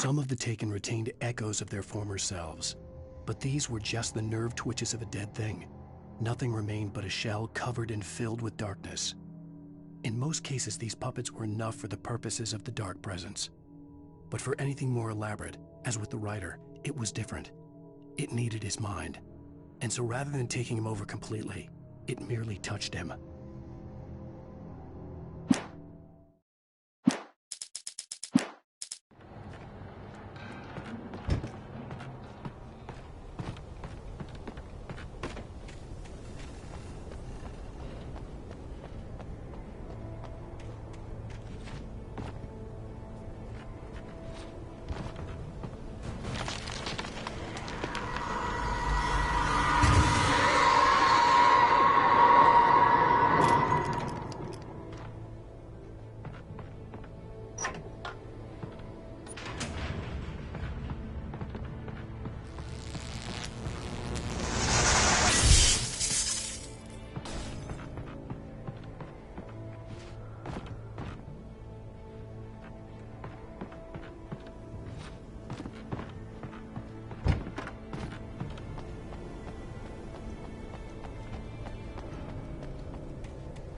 Some of the Taken retained echoes of their former selves, but these were just the nerve twitches of a dead thing. Nothing remained but a shell covered and filled with darkness. In most cases, these puppets were enough for the purposes of the Dark Presence. But for anything more elaborate, as with the writer, it was different. It needed his mind. And so rather than taking him over completely, it merely touched him.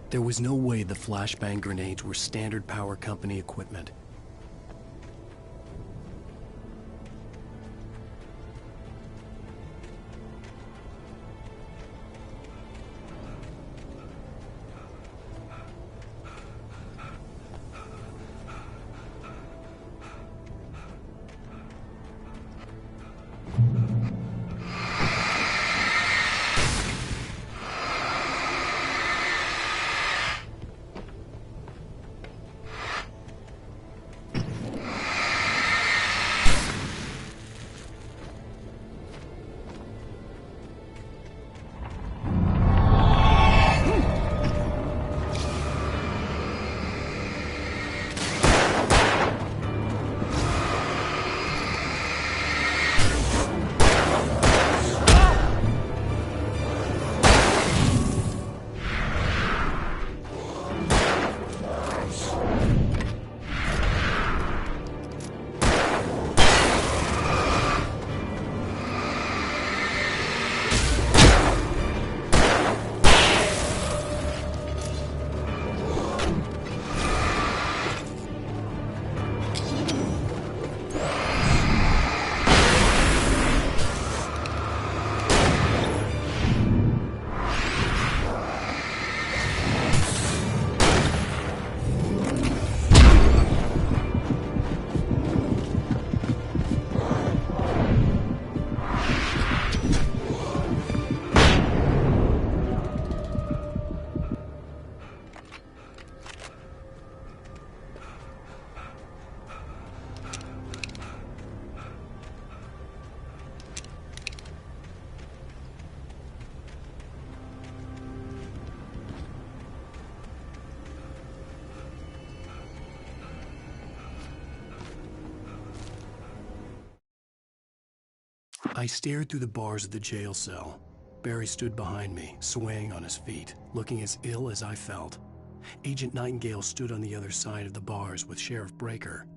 There was no way the flashbang grenades were Standard Power Company equipment. I stared through the bars of the jail cell. Barry stood behind me, swaying on his feet, looking as ill as I felt. Agent Nightingale stood on the other side of the bars with Sheriff Breaker.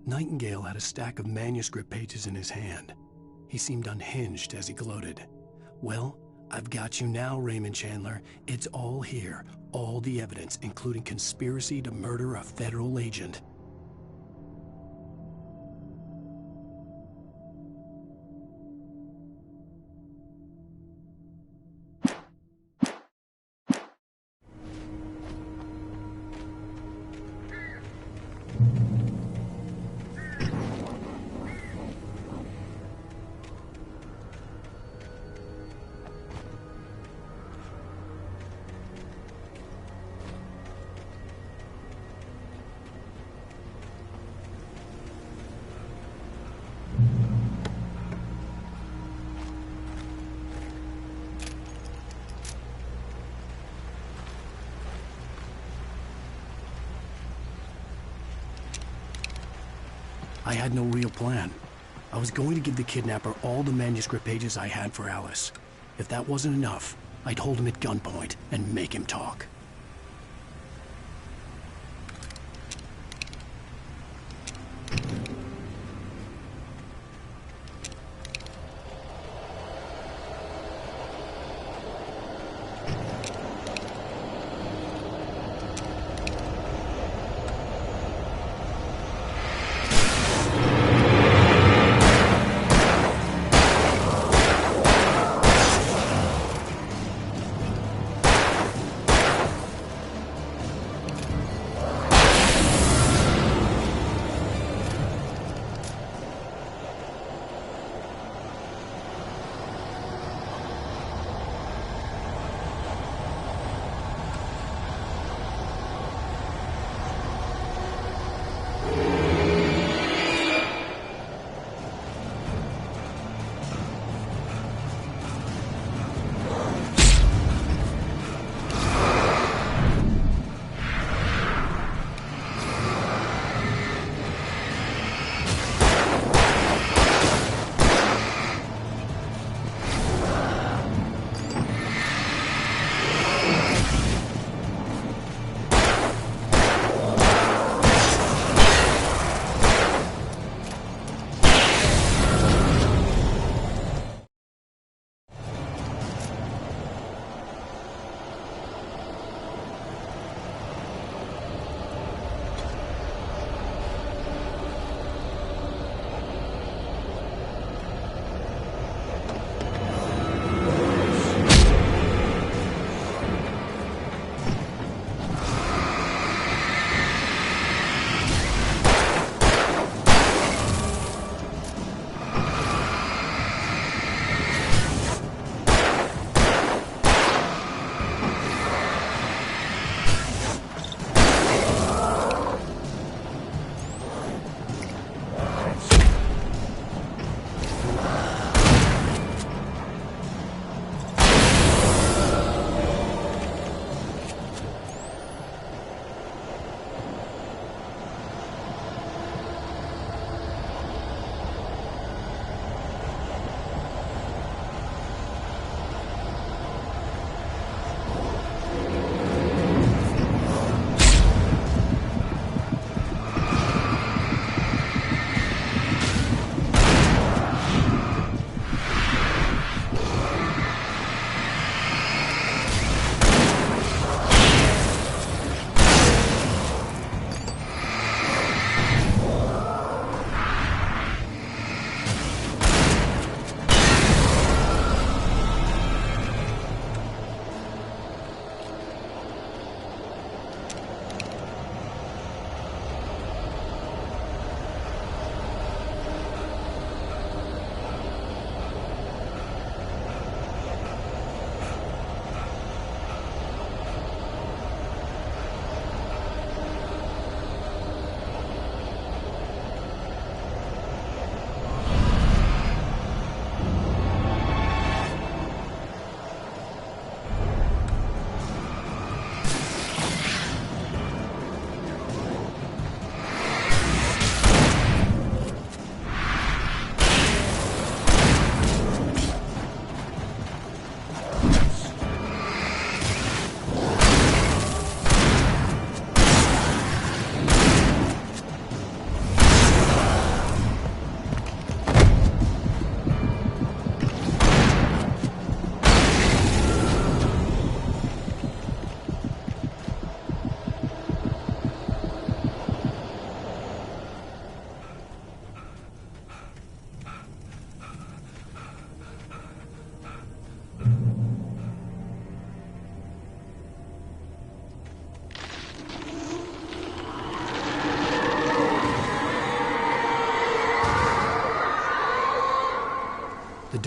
Nightingale had a stack of manuscript pages in his hand. He seemed unhinged as he gloated. "Well, I've got you now, Raymond Chandler. It's all here. All the evidence, including conspiracy to murder a federal agent." I had no real plan. I was going to give the kidnapper all the manuscript pages I had for Alice. If that wasn't enough, I'd hold him at gunpoint and make him talk.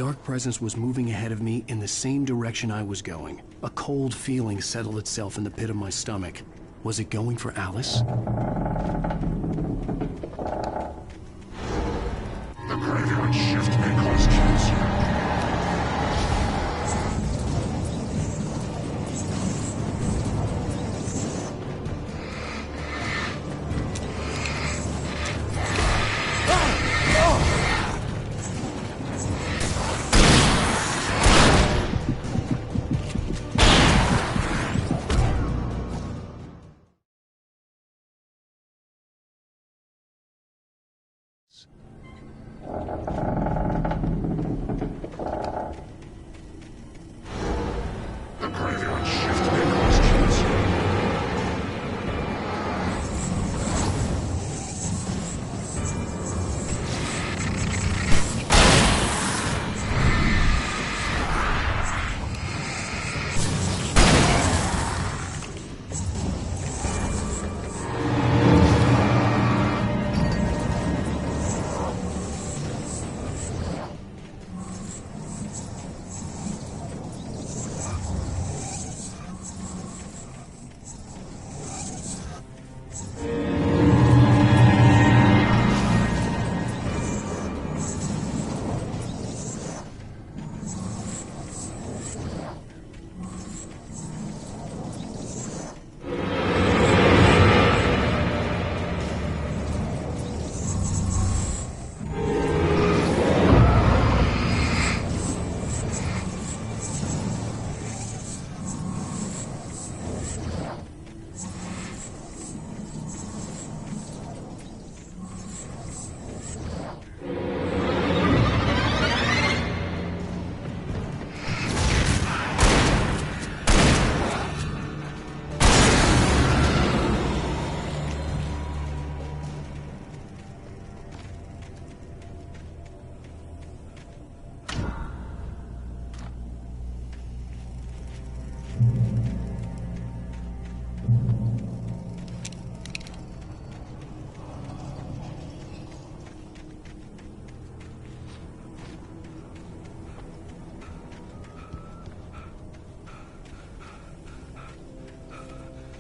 dark presence was moving ahead of me in the same direction I was going. A cold feeling settled itself in the pit of my stomach. Was it going for Alice? The graveyard shift may cause cancer. The graveyard shift may cause cancer.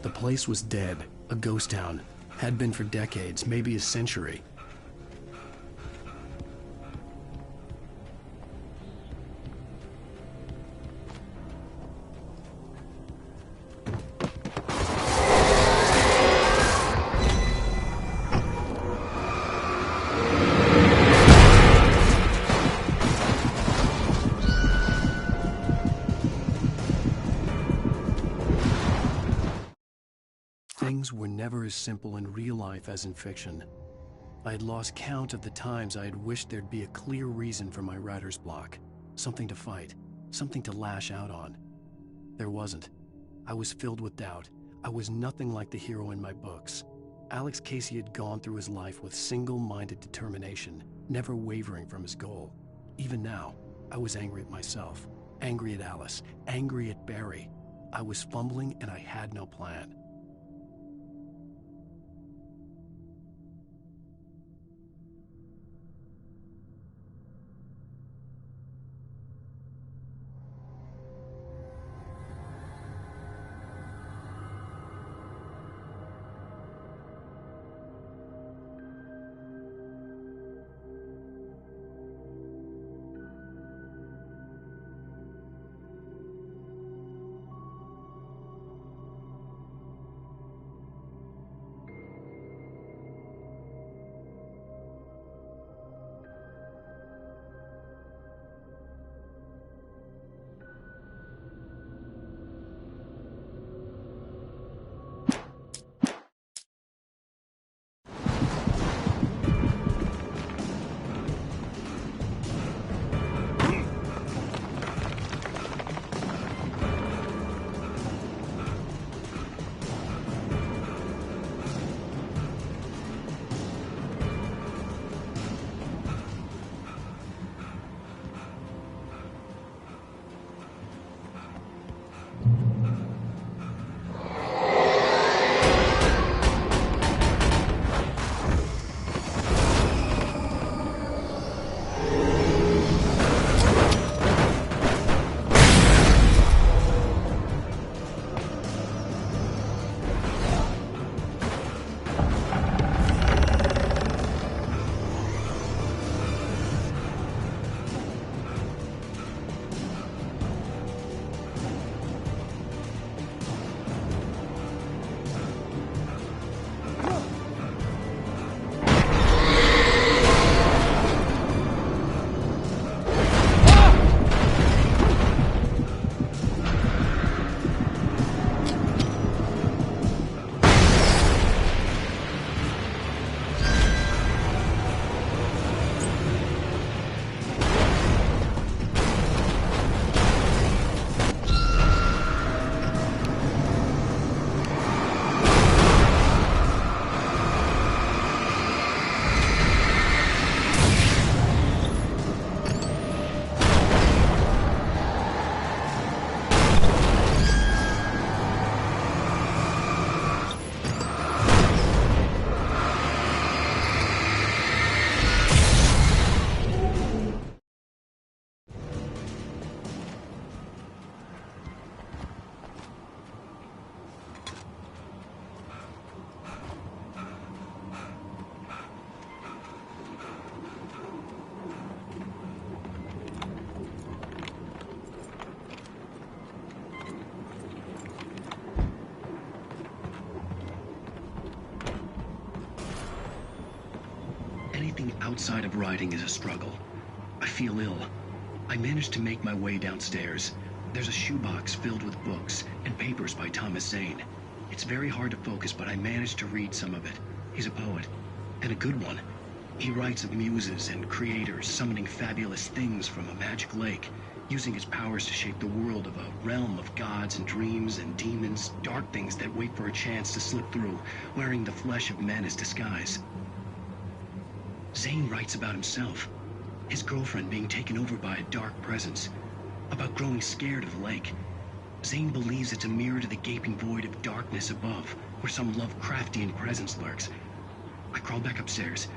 The place was dead, a ghost town. Had been for decades, maybe a century. Things were never as simple in real life as in fiction. I had lost count of the times I had wished there'd be a clear reason for my writer's block. Something to fight, something to lash out on. There wasn't. I was filled with doubt. I was nothing like the hero in my books. Alex Casey had gone through his life with single-minded determination, never wavering from his goal. Even now, I was angry at myself, angry at Alice, angry at Barry. I was fumbling and I had no plan. outside of riding is a struggle. I feel ill. I managed to make my way downstairs. There's a shoebox filled with books and papers by Thomas Zane. It's very hard to focus, but I managed to read some of it. He's a poet, and a good one. He writes of muses and creators summoning fabulous things from a magic lake, using his powers to shape the world of a realm of gods and dreams and demons, dark things that wait for a chance to slip through, wearing the flesh of men as disguise. Zane writes about himself, his girlfriend being taken over by a dark presence, about growing scared of the lake. Zane believes it's a mirror to the gaping void of darkness above, where some Lovecraftian presence lurks. I crawl back upstairs.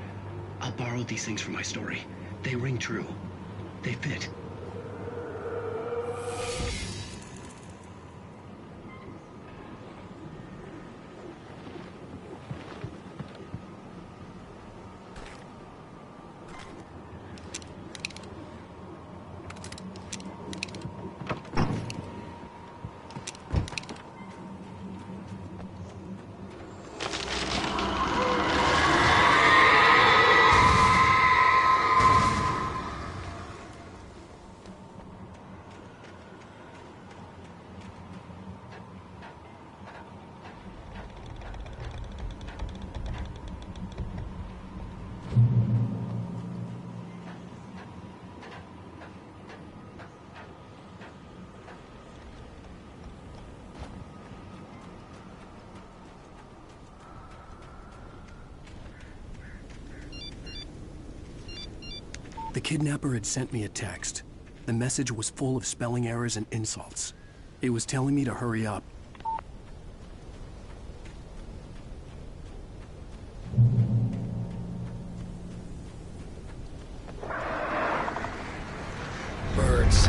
I'll borrow these things for my story. They ring true. They fit. The kidnapper had sent me a text. The message was full of spelling errors and insults. It was telling me to hurry up. Birds.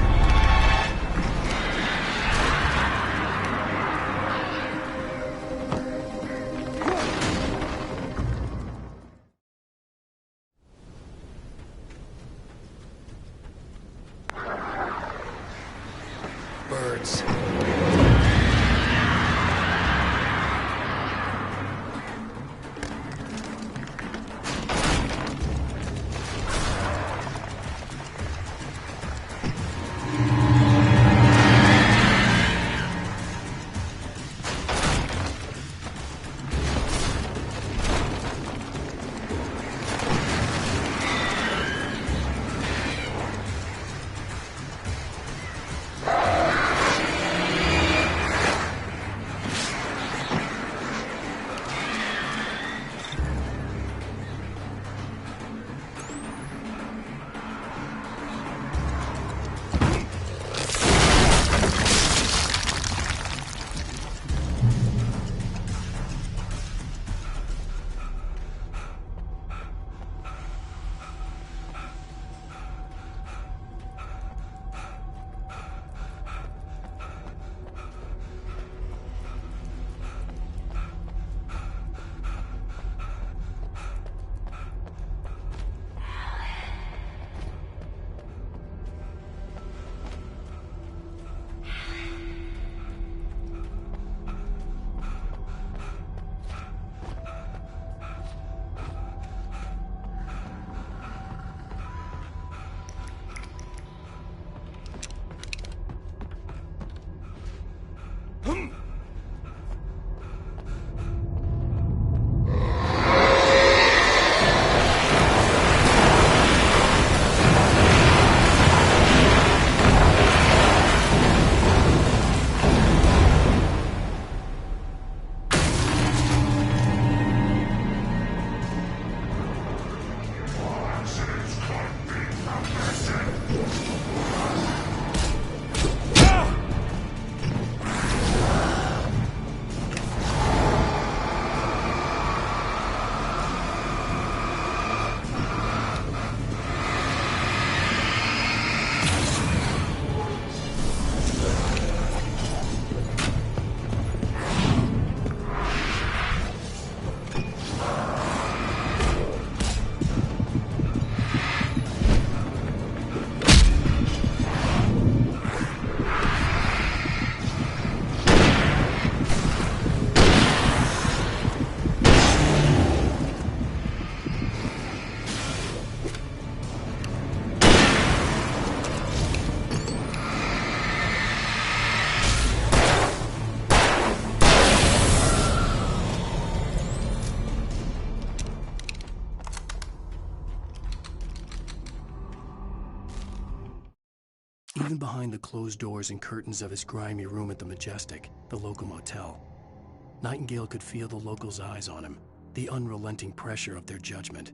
Birds. behind the closed doors and curtains of his grimy room at the Majestic, the local motel. Nightingale could feel the locals' eyes on him, the unrelenting pressure of their judgment.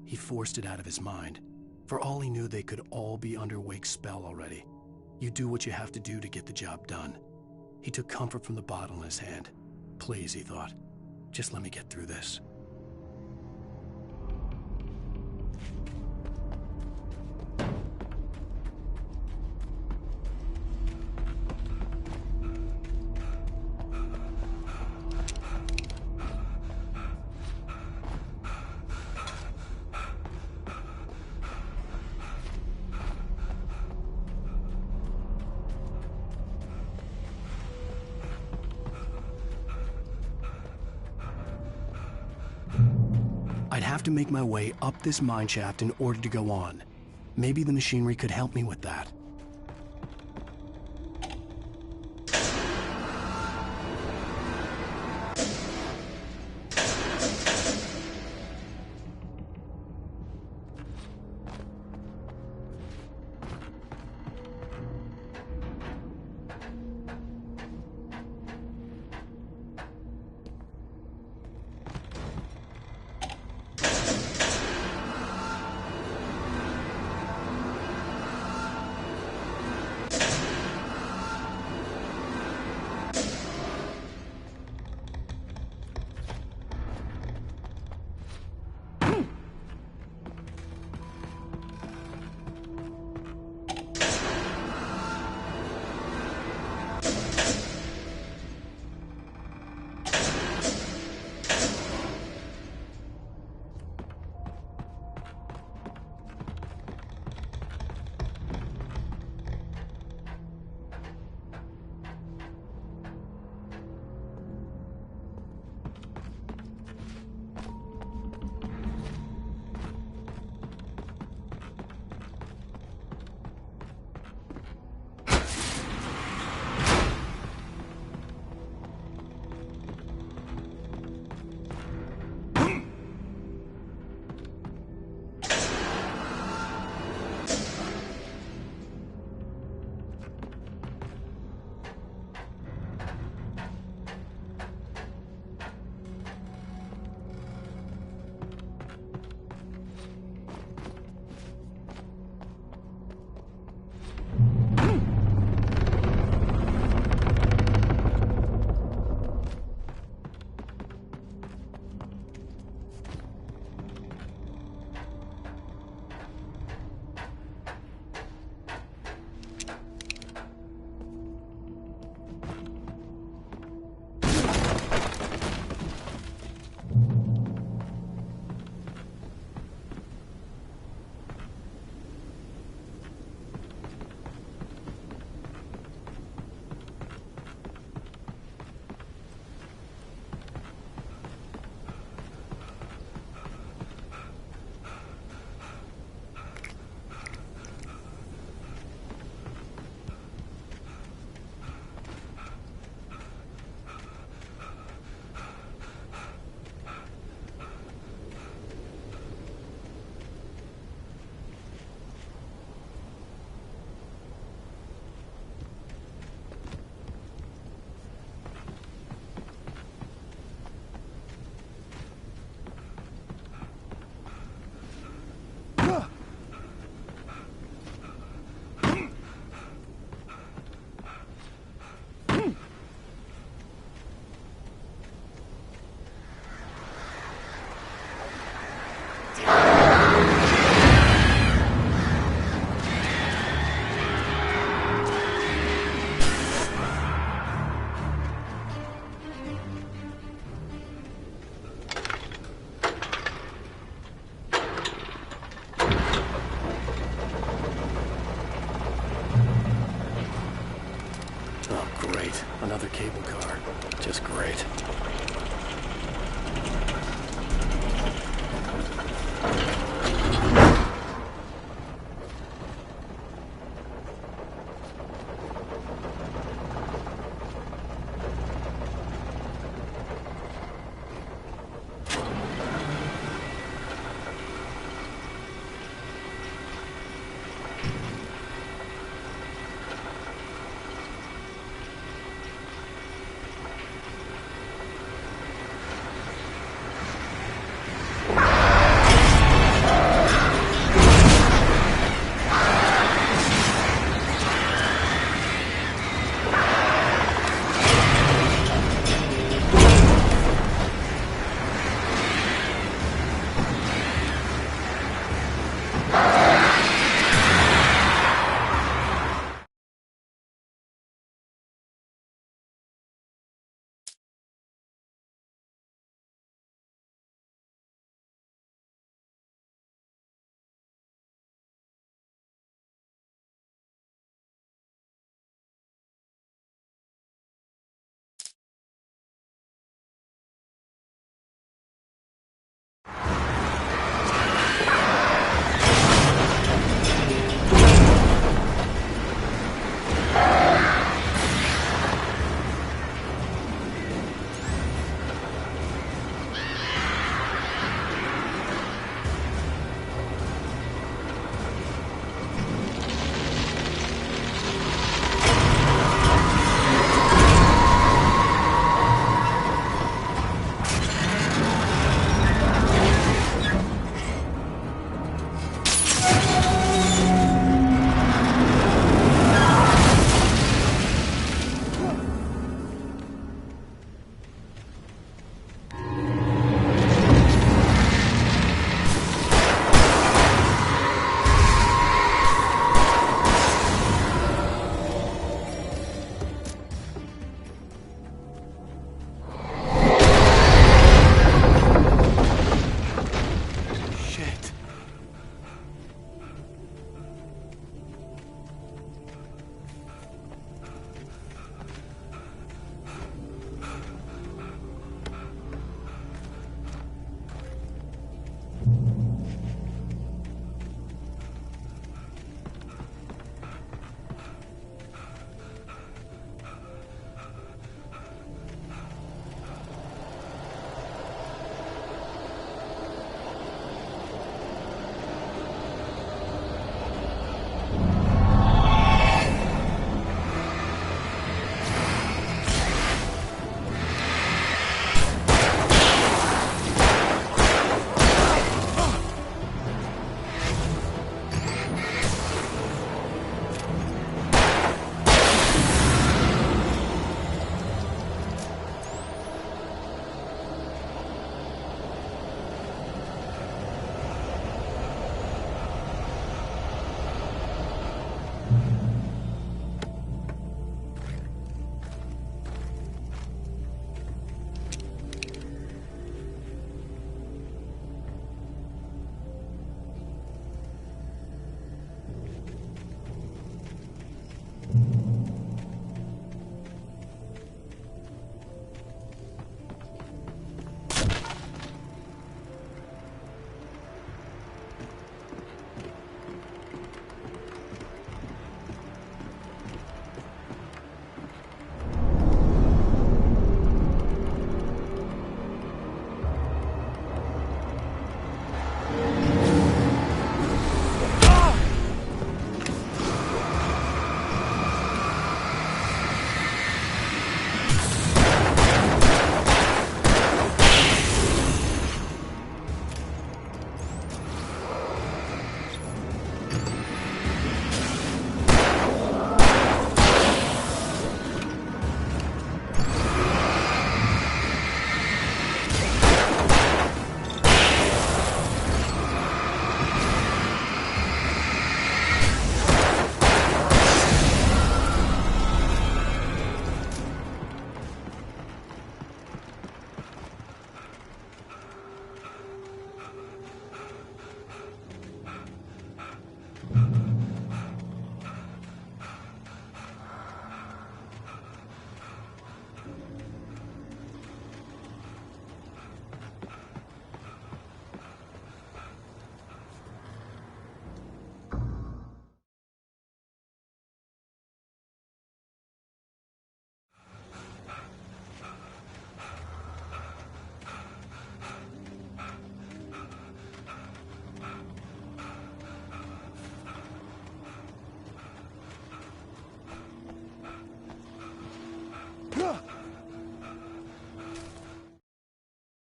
He forced it out of his mind. For all he knew, they could all be under Wake's spell already. You do what you have to do to get the job done. He took comfort from the bottle in his hand. Please, he thought, just let me get through this. I'd have to make my way up this mine shaft in order to go on. Maybe the machinery could help me with that. Another cable car. Just great.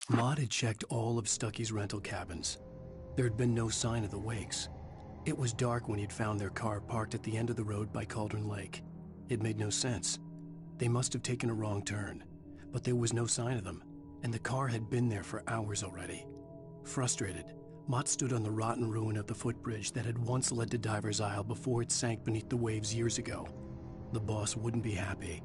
Maude had checked all of Stucky's rental cabins. There had been no sign of the Wakes. It was dark when he'd found their car parked at the end of the road by Cauldron Lake. It made no sense. They must have taken a wrong turn, but there was no sign of them, and the car had been there for hours already. Frustrated, Mott stood on the rotten ruin of the footbridge that had once led to Diver's Isle before it sank beneath the waves years ago. The boss wouldn't be happy.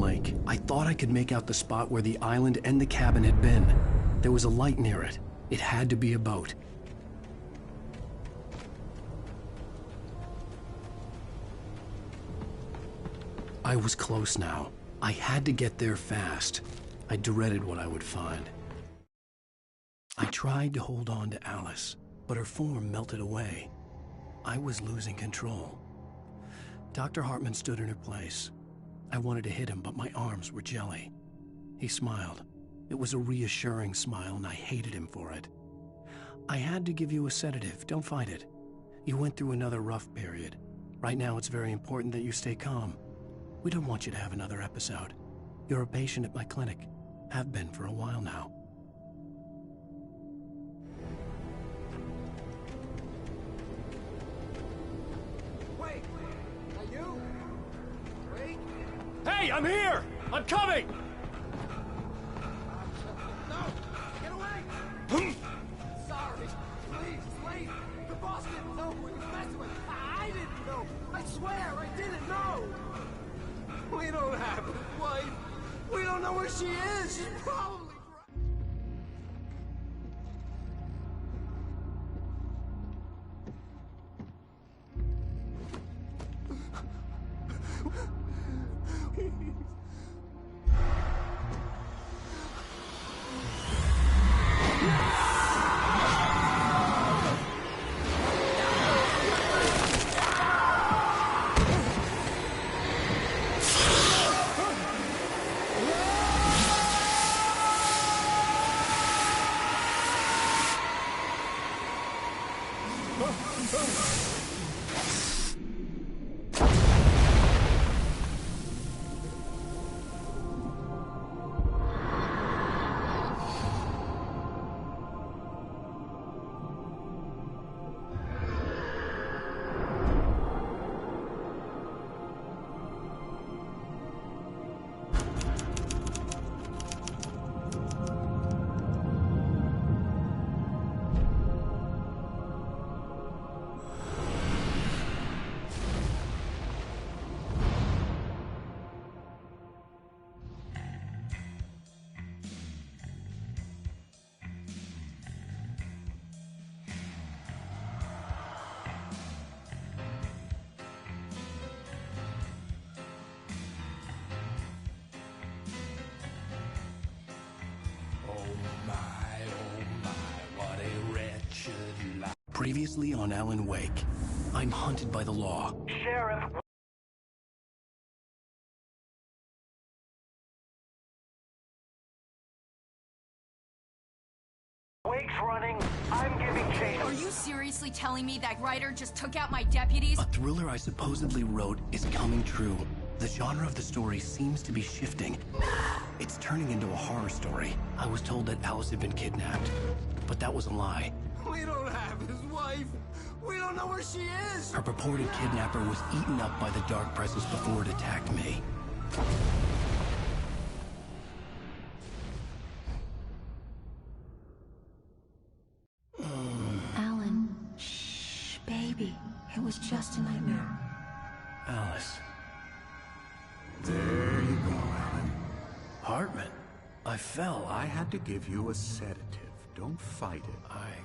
lake. I thought I could make out the spot where the island and the cabin had been. There was a light near it. It had to be a boat. I was close now. I had to get there fast. I dreaded what I would find. I tried to hold on to Alice, but her form melted away. I was losing control. Dr. Hartman stood in her place. I wanted to hit him, but my arms were jelly. He smiled. It was a reassuring smile, and I hated him for it. I had to give you a sedative. Don't fight it. You went through another rough period. Right now, it's very important that you stay calm. We don't want you to have another episode. You're a patient at my clinic. Have been for a while now. Wait! Are you? Wait! Hey, I'm here! I'm coming! No! Get away! Sorry. Please, it's late. The boss didn't know who he was messing with. I didn't know. I swear, I didn't know. We don't have his wife. We don't know where she is. She's probably... Previously on Alan Wake, I'm hunted by the law. Sheriff. Wake's running. I'm giving chase. Are you seriously telling me that Ryder just took out my deputies? A thriller I supposedly wrote is coming true. The genre of the story seems to be shifting. It's turning into a horror story. I was told that Alice had been kidnapped, but that was a lie. We don't have his wife. We don't know where she is. Her purported kidnapper was eaten up by the dark presence before it attacked me. Alan, shh, baby. It was just a nightmare. Alice. There you go, Alan. Hartman. I fell. I had to give you a sedative. Don't fight it.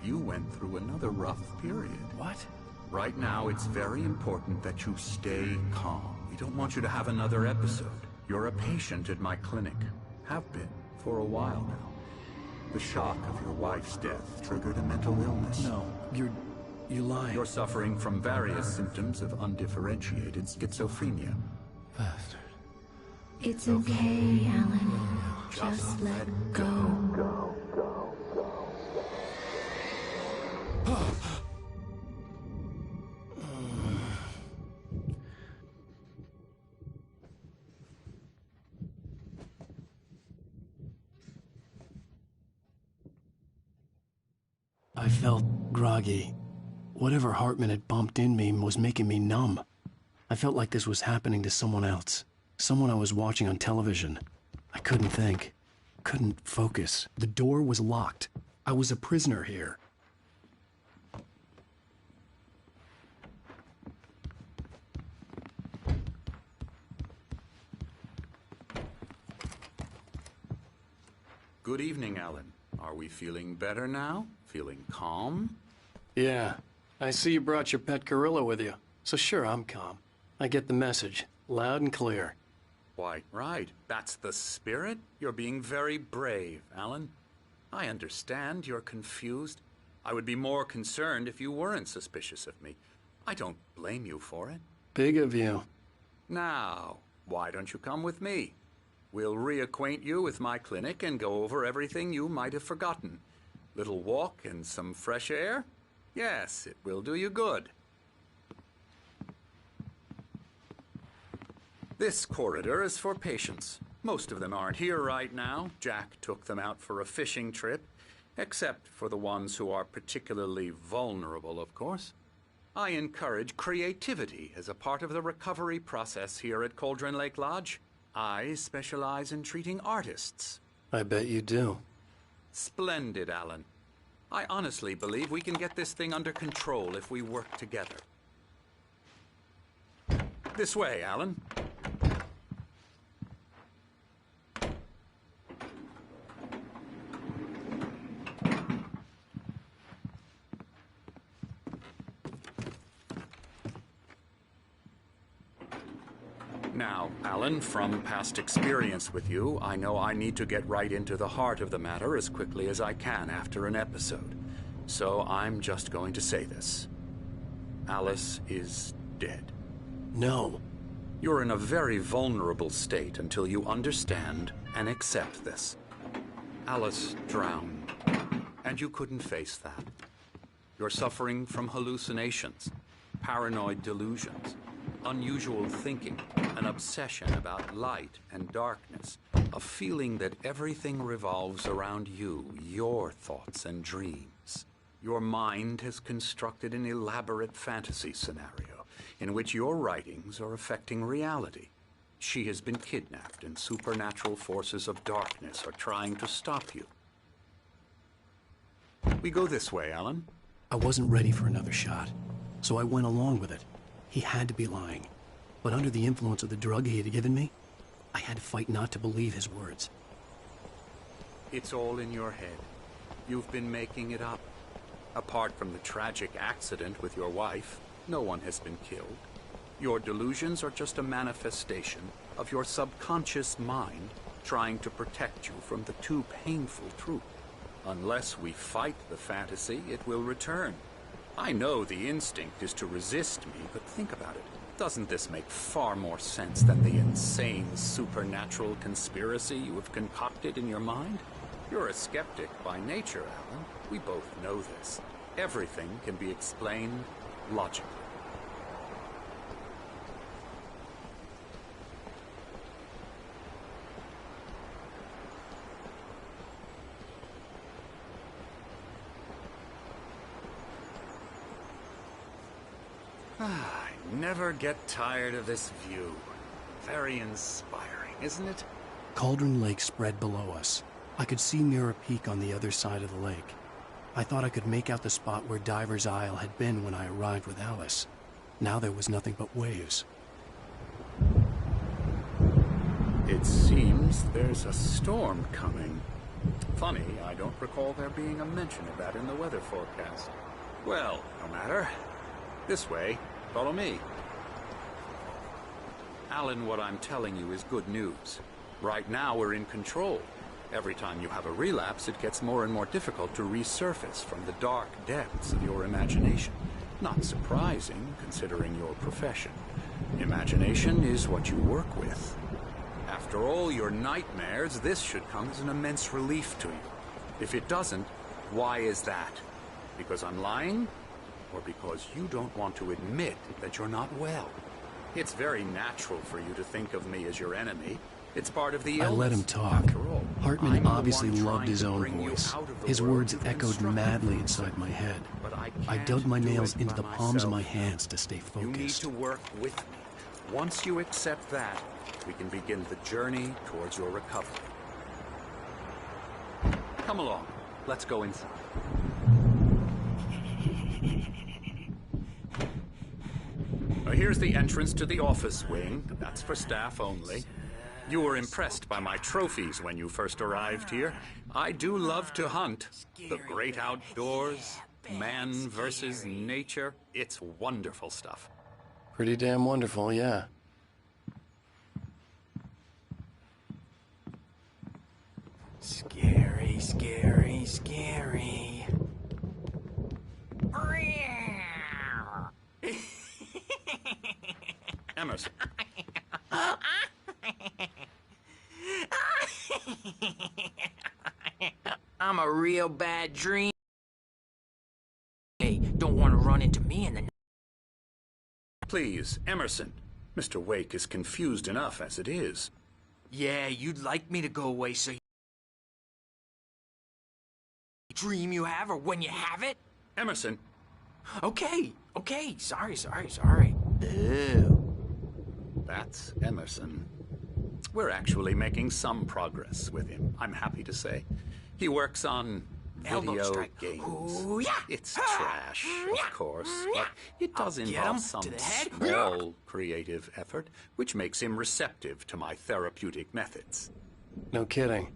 You went through another rough period. What? Right now, it's very important that you stay calm. We don't want you to have another episode. You're a patient at my clinic. Have been for a while now. The shock of your wife's death triggered a mental illness. No, you're lying. You're suffering from various symptoms of undifferentiated schizophrenia. Bastard. It's okay, Alan. Just let go. I felt groggy. Whatever Hartman had bumped in me was making me numb. I felt like this was happening to someone else. Someone I was watching on television. I couldn't think. Couldn't focus. The door was locked. I was a prisoner here. Good evening, Alan. Are we feeling better now? Feeling calm? Yeah. I see you brought your pet gorilla with you. So sure, I'm calm. I get the message. Loud and clear. Why, right. That's the spirit. You're being very brave, Alan. I understand you're confused. I would be more concerned if you weren't suspicious of me. I don't blame you for it. Big of you. Now, why don't you come with me? We'll reacquaint you with my clinic and go over everything you might have forgotten. Little walk and some fresh air? Yes, it will do you good. This corridor is for patients. Most of them aren't here right now. Jack took them out for a fishing trip, except for the ones who are particularly vulnerable, of course. I encourage creativity as a part of the recovery process here at Cauldron Lake Lodge. I specialize in treating artists. I bet you do. Splendid, Alan. I honestly believe we can get this thing under control if we work together. This way, Alan. Now, Alan, from past experience with you, I know I need to get right into the heart of the matter as quickly as I can after an episode. So I'm just going to say this. Alice is dead. No. You're in a very vulnerable state until you understand and accept this. Alice drowned, and you couldn't face that. You're suffering from hallucinations, paranoid delusions, unusual thinking, an obsession about light and darkness, a feeling that everything revolves around you, your thoughts and dreams. Your mind has constructed an elaborate fantasy scenario in which your writings are affecting reality. She has been kidnapped and supernatural forces of darkness are trying to stop you. We go this way, Alan. I wasn't ready for another shot, so I went along with it. He had to be lying. But under the influence of the drug he had given me, I had to fight not to believe his words. It's all in your head. You've been making it up. Apart from the tragic accident with your wife, no one has been killed. Your delusions are just a manifestation of your subconscious mind trying to protect you from the too painful truth. Unless we fight the fantasy, it will return. I know the instinct is to resist me, but think about it. Doesn't this make far more sense than the insane supernatural conspiracy you have concocted in your mind? You're a skeptic by nature, Alan. We both know this. Everything can be explained logically. I never get tired of this view. Very inspiring, isn't it? Cauldron Lake spread below us. I could see Mirror Peak on the other side of the lake. I thought I could make out the spot where Diver's Isle had been when I arrived with Alice. Now there was nothing but waves. It seems there's a storm coming. Funny, I don't recall there being a mention of that in the weather forecast. Well, no matter. This way. Follow me. Alan, what I'm telling you is good news. Right now, we're in control. Every time you have a relapse, it gets more and more difficult to resurface from the dark depths of your imagination. Not surprising, considering your profession. Imagination is what you work with. After all your nightmares, this should come as an immense relief to you. If it doesn't, why is that? Because I'm lying? Or because you don't want to admit that you're not well? It's very natural for you to think of me as your enemy. It's part of the illness. I let him talk. After all, Hartman I'm obviously the one loved trying his to own bring you voice. out of the His world words you've echoed constructed madly for inside yourself. my head. But I I can't dug my do nails it into by the palms of my myself. hands to stay You need focused. to work with me. Once you accept that, we can begin the journey towards your recovery. Come along. Let's go inside. Here's the entrance to the office wing. That's for staff only. You were impressed by my trophies when you first arrived here. I do love to hunt. The great outdoors, man versus nature. It's wonderful stuff. Pretty damn wonderful, yeah. Scary, scary, scary. Emerson. I'm a real bad dream. Hey, don't want to run into me in the... Please, Emerson. Mr. Wake is confused enough as it is. Yeah, you'd like me to go away so you... Dream you have or when you have it? Emerson. Okay, sorry. Ew. That's Emerson. We're actually making some progress with him, I'm happy to say. He works on Elbow video strike. games. Ooh, yeah. It's trash, of course, but it does I'll get involve him some to the head. small creative effort, which makes him receptive to my therapeutic methods. No kidding.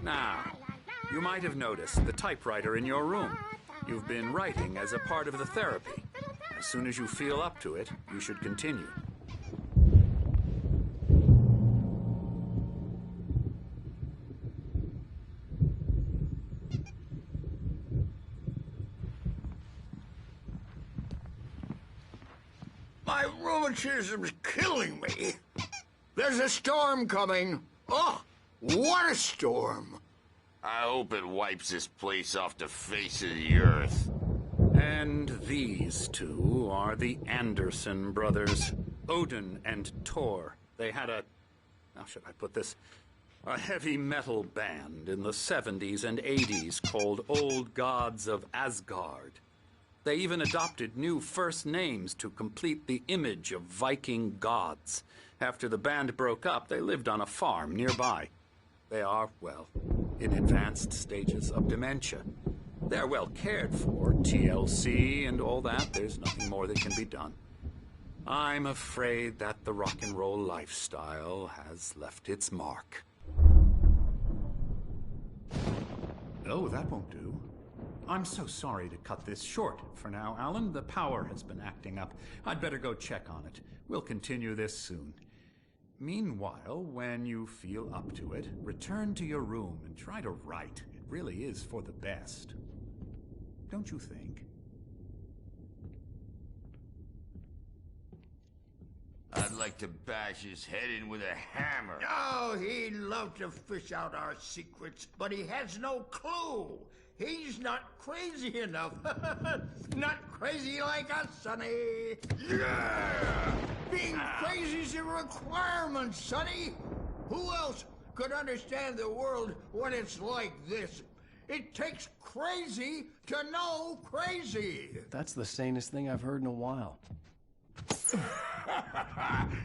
Now, you might have noticed the typewriter in your room. You've been writing as a part of the therapy. As soon as you feel up to it, you should continue. My rheumatism's killing me. There's a storm coming. Oh, what a storm. I hope it wipes this place off the face of the earth. And these two are the Anderson brothers, Odin and Thor. They had a... how should I put this? A heavy metal band in the 70s and 80s called Old Gods of Asgard. They even adopted new first names to complete the image of Viking gods. After the band broke up, they lived on a farm nearby. They are, well, in advanced stages of dementia. They're well cared for, TLC and all that. There's nothing more that can be done. I'm afraid that the rock and roll lifestyle has left its mark. Oh, that won't do. I'm so sorry to cut this short for now, Alan. The power has been acting up. I'd better go check on it. We'll continue this soon. Meanwhile, when you feel up to it, return to your room and try to write. It really is for the best. Don't you think? I'd like to bash his head in with a hammer. Oh, he'd love to fish out our secrets, but he has no clue. He's not crazy enough. Not crazy like us, Sonny. Yeah! Being crazy's a requirement, Sonny. Who else could understand the world when it's like this? It takes crazy to know crazy. That's the sanest thing I've heard in a while.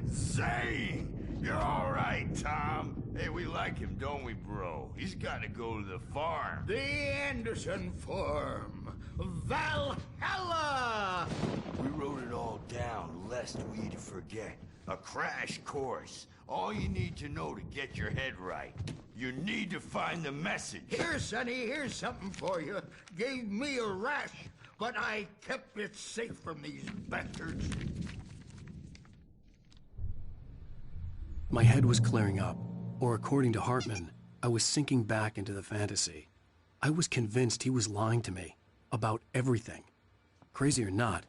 Zane! You're all right, Tom. Hey, we like him, don't we, bro? He's got to go to the farm. The Anderson Farm. Valhalla! We wrote it all down, lest we forget. A crash course. All you need to know to get your head right. You need to find the message. Here, Sonny, here's something for you. Gave me a rash, but I kept it safe from these bastards. My head was clearing up, or according to Hartman, I was sinking back into the fantasy. I was convinced he was lying to me about everything. Crazy or not,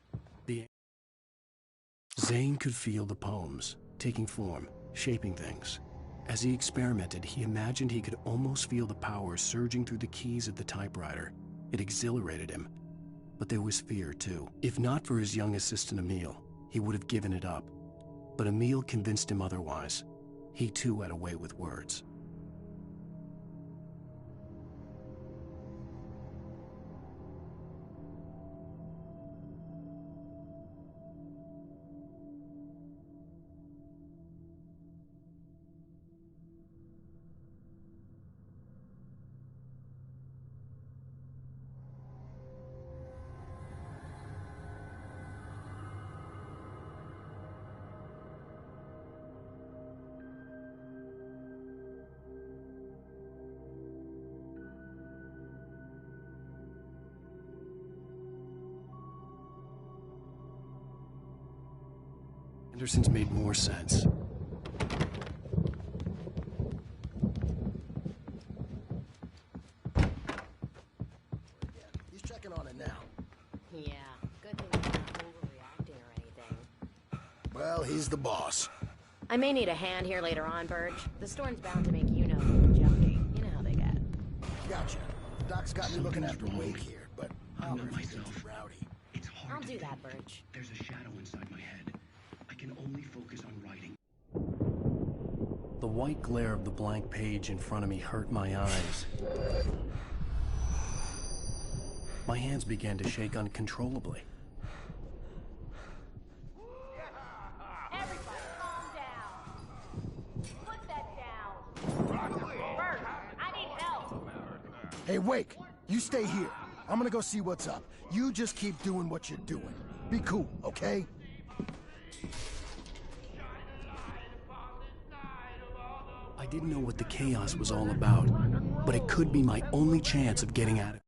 Zane could feel the poems, taking form, shaping things. As he experimented, he imagined he could almost feel the power surging through the keys of the typewriter. It exhilarated him. But there was fear, too. If not for his young assistant Emil, he would have given it up. But Emil convinced him otherwise. He too had a way with words. Anderson's made more sense. He's checking on it now. Yeah, good thing he's not overreacting or anything. Well, he's the boss. I may need a hand here later on, Burge. The storm's bound to make you know jumpy. You know how they get. Gotcha. Doc's got me looking after Wake here, but I know myself. Rowdy. It's hard I'll to do think. that, Burge. There's a shadow inside my head. I can only focus on writing. The white glare of the blank page in front of me hurt my eyes. My hands began to shake uncontrollably. Everybody calm down. Put that down. Burge, I need help. Hey, Wake, you stay here. I'm gonna go see what's up. You just keep doing what you're doing. Be cool, okay? I didn't know what the chaos was all about, but it could be my only chance of getting out of it.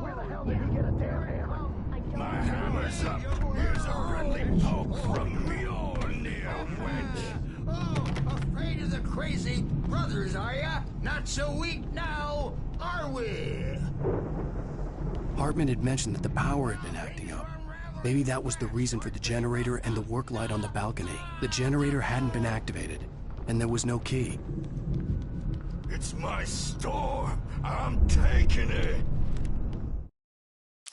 Where the hell did he get a damn hammer? My hammer's up. Here's a friendly poke from Mjolnir, wench. Oh, afraid of the crazy brothers, are ya? Not so weak now, are we? Hartman had mentioned that the power had been acting up. Maybe that was the reason for the generator and the work light on the balcony. The generator hadn't been activated, and there was no key. It's my store. I'm taking it.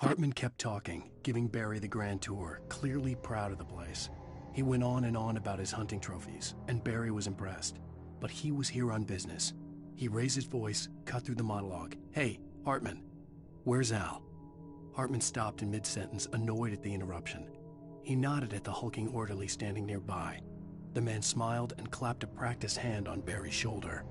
Hartman kept talking, giving Barry the grand tour, clearly proud of the place. He went on and on about his hunting trophies, and Barry was impressed. But he was here on business. He raised his voice, cut through the monologue. Hey, Hartman, where's Al? Hartman stopped in mid-sentence, annoyed at the interruption. He nodded at the hulking orderly standing nearby. The man smiled and clapped a practiced hand on Barry's shoulder.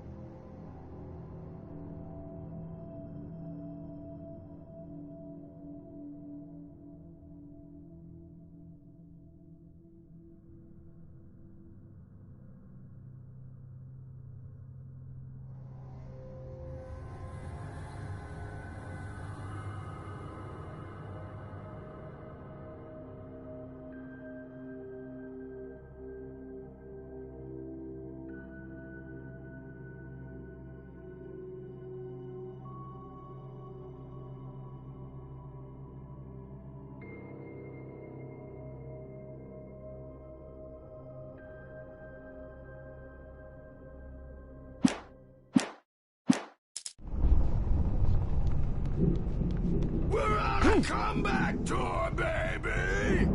We're on a comeback tour, baby!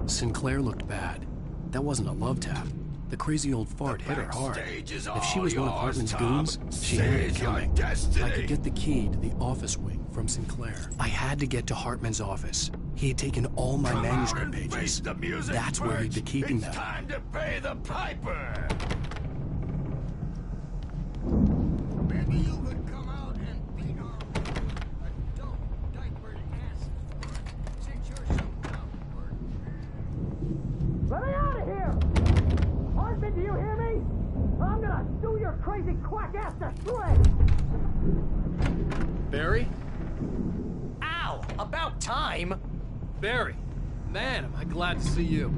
Sinclair looked bad. That wasn't a love tap. The crazy old fart hit her hard. If she was one of Hartman's goons, she had it coming. I could get the key to the office wing from Sinclair. I had to get to Hartman's office. He had taken all my manuscript pages. That's where he'd been keeping them. It's time to pay the piper! Maybe you could come out and beat our adult diapered asses for us, since you're so coward. Let me out of here! Hartman, do you hear me? I'm gonna do your crazy quack ass to shreds! Barry? Ow! About time! Barry, man, am I glad to see you.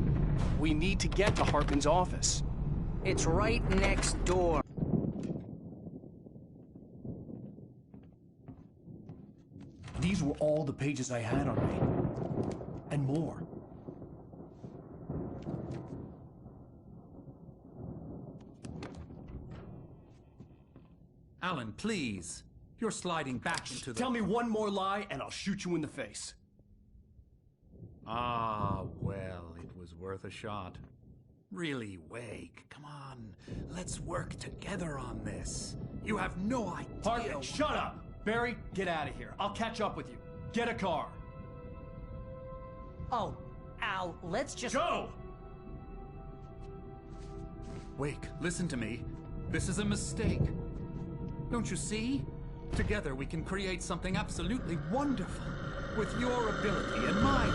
We need to get to Hartman's office. It's right next door. These were all the pages I had on me. And more. Alan, please. You're sliding back into the... Tell me one more lie and I'll shoot you in the face. Ah, well, it was worth a shot. Really, Wake, come on. Let's work together on this. You have no idea... Hartman, shut up! Barry, get out of here. I'll catch up with you. Get a car. Oh, Al, let's just... Go! Wake, listen to me. This is a mistake. Don't you see? Together we can create something absolutely wonderful. With your ability and mine.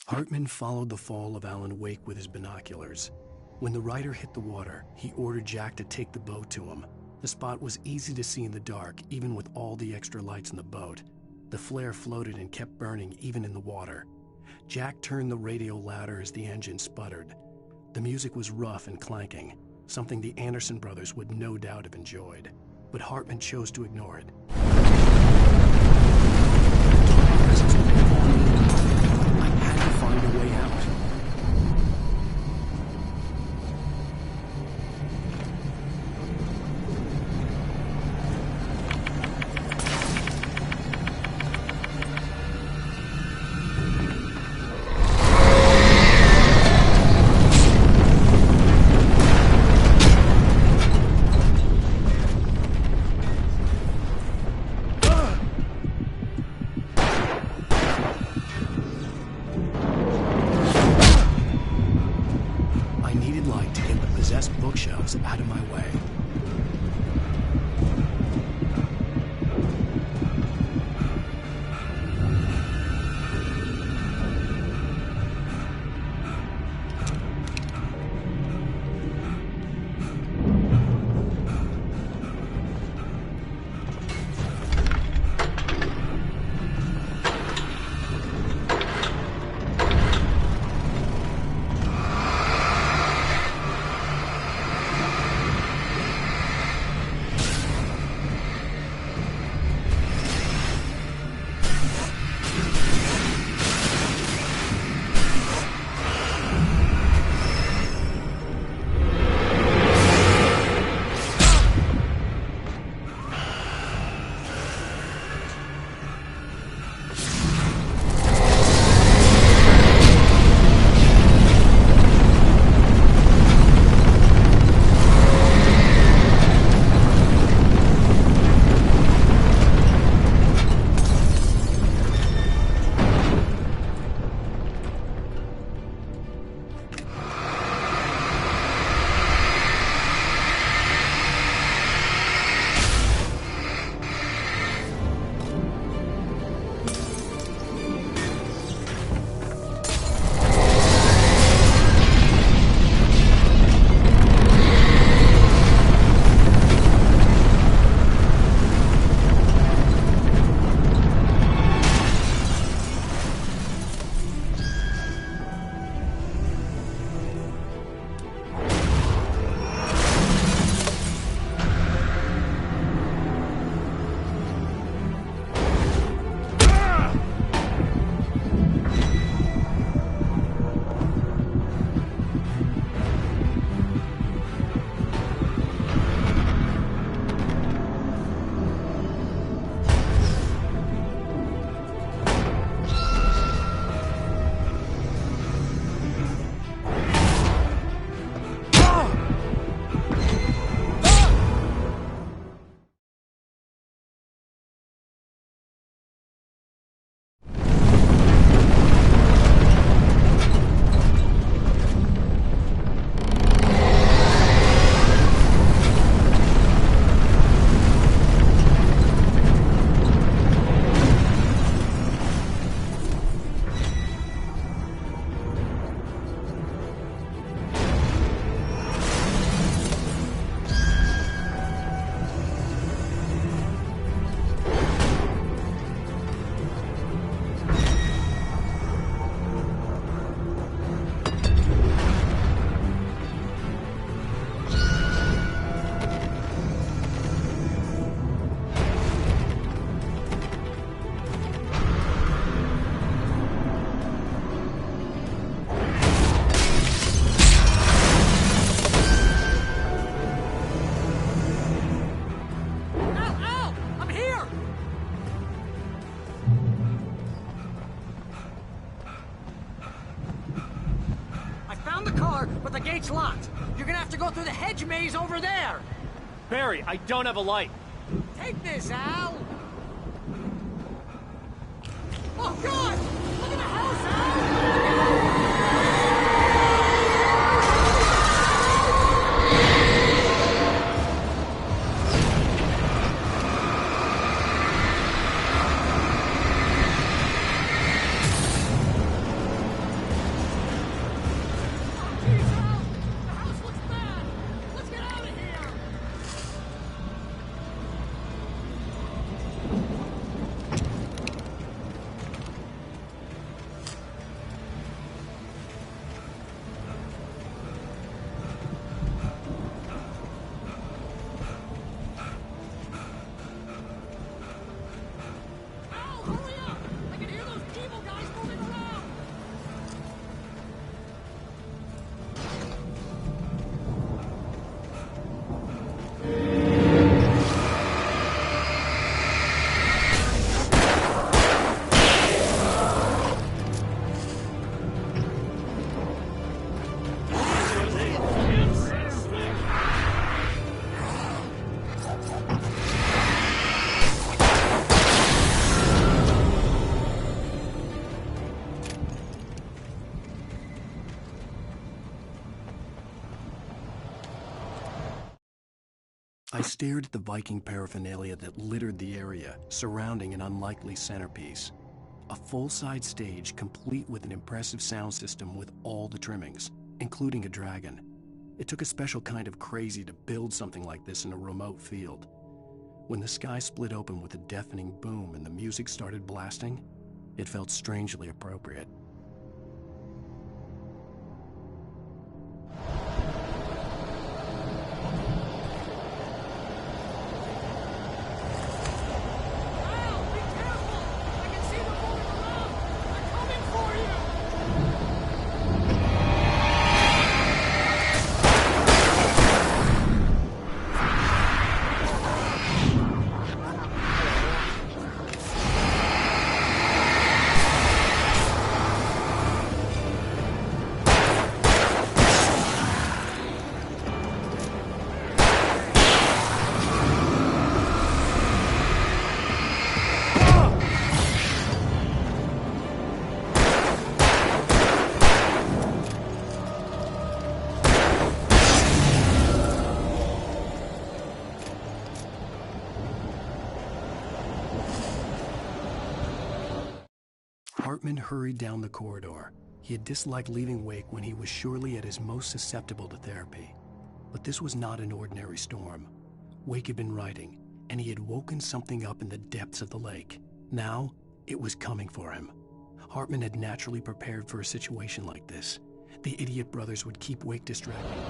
Hartman followed the fall of Alan Wake with his binoculars. When the rider hit the water, he ordered Jack to take the boat to him. The spot was easy to see in the dark, even with all the extra lights in the boat. The flare floated and kept burning even in the water. Jack turned the radio louder as the engine sputtered. The music was rough and clanking, something the Anderson brothers would no doubt have enjoyed. But Hartman chose to ignore it. Find a way out. gate's locked. You're gonna have to go through the hedge maze over there. Barry, I don't have a light. Take this, Al. Oh, God! Look at the house, Al! I stared at the Viking paraphernalia that littered the area, surrounding an unlikely centerpiece. A full-size stage complete with an impressive sound system with all the trimmings, including a dragon. It took a special kind of crazy to build something like this in a remote field. When the sky split open with a deafening boom and the music started blasting, it felt strangely appropriate. Hartman hurried down the corridor. He had disliked leaving Wake when he was surely at his most susceptible to therapy. But this was not an ordinary storm. Wake had been writing, and he had woken something up in the depths of the lake. Now, it was coming for him. Hartman had naturally prepared for a situation like this. The idiot brothers would keep Wake distracted.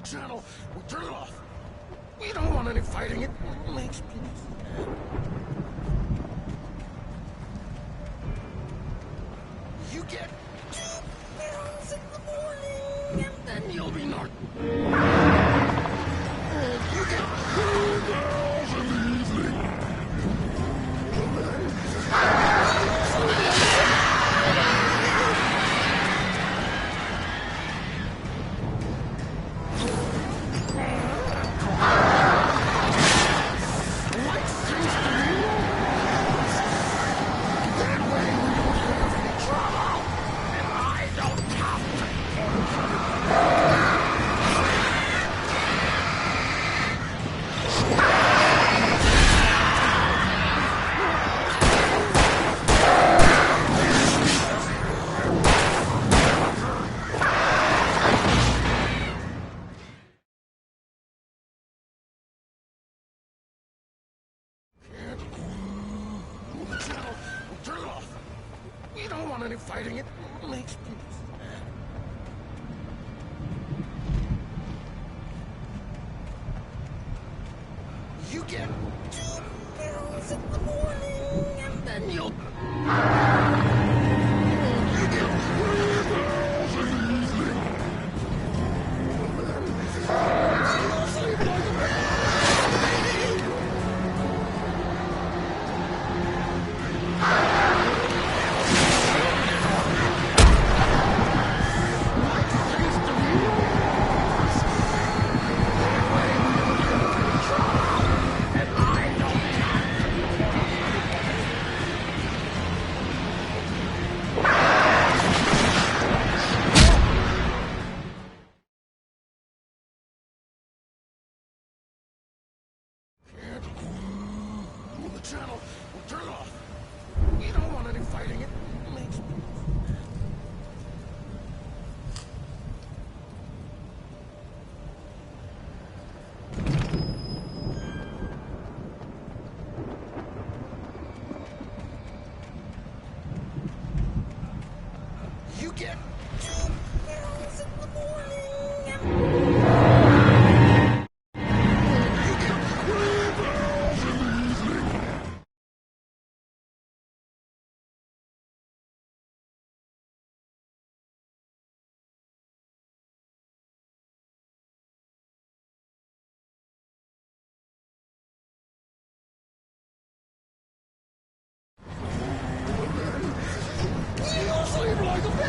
Channel. We'll turn it off. We don't want any fighting. It makes me... You get 2 pounds in the morning, and then you'll be not... And you get 2 girls in the evening. Turn it off. We don't want any fighting. It makes me... You get 2 pills in the morning, and then you'll... You get 3 pills in the evening. You'll sleep like a baby. Channel. Turn it off. You don't want any fighting. It makes me... You get 2 pills in the morning and... You'll sleep like a baby!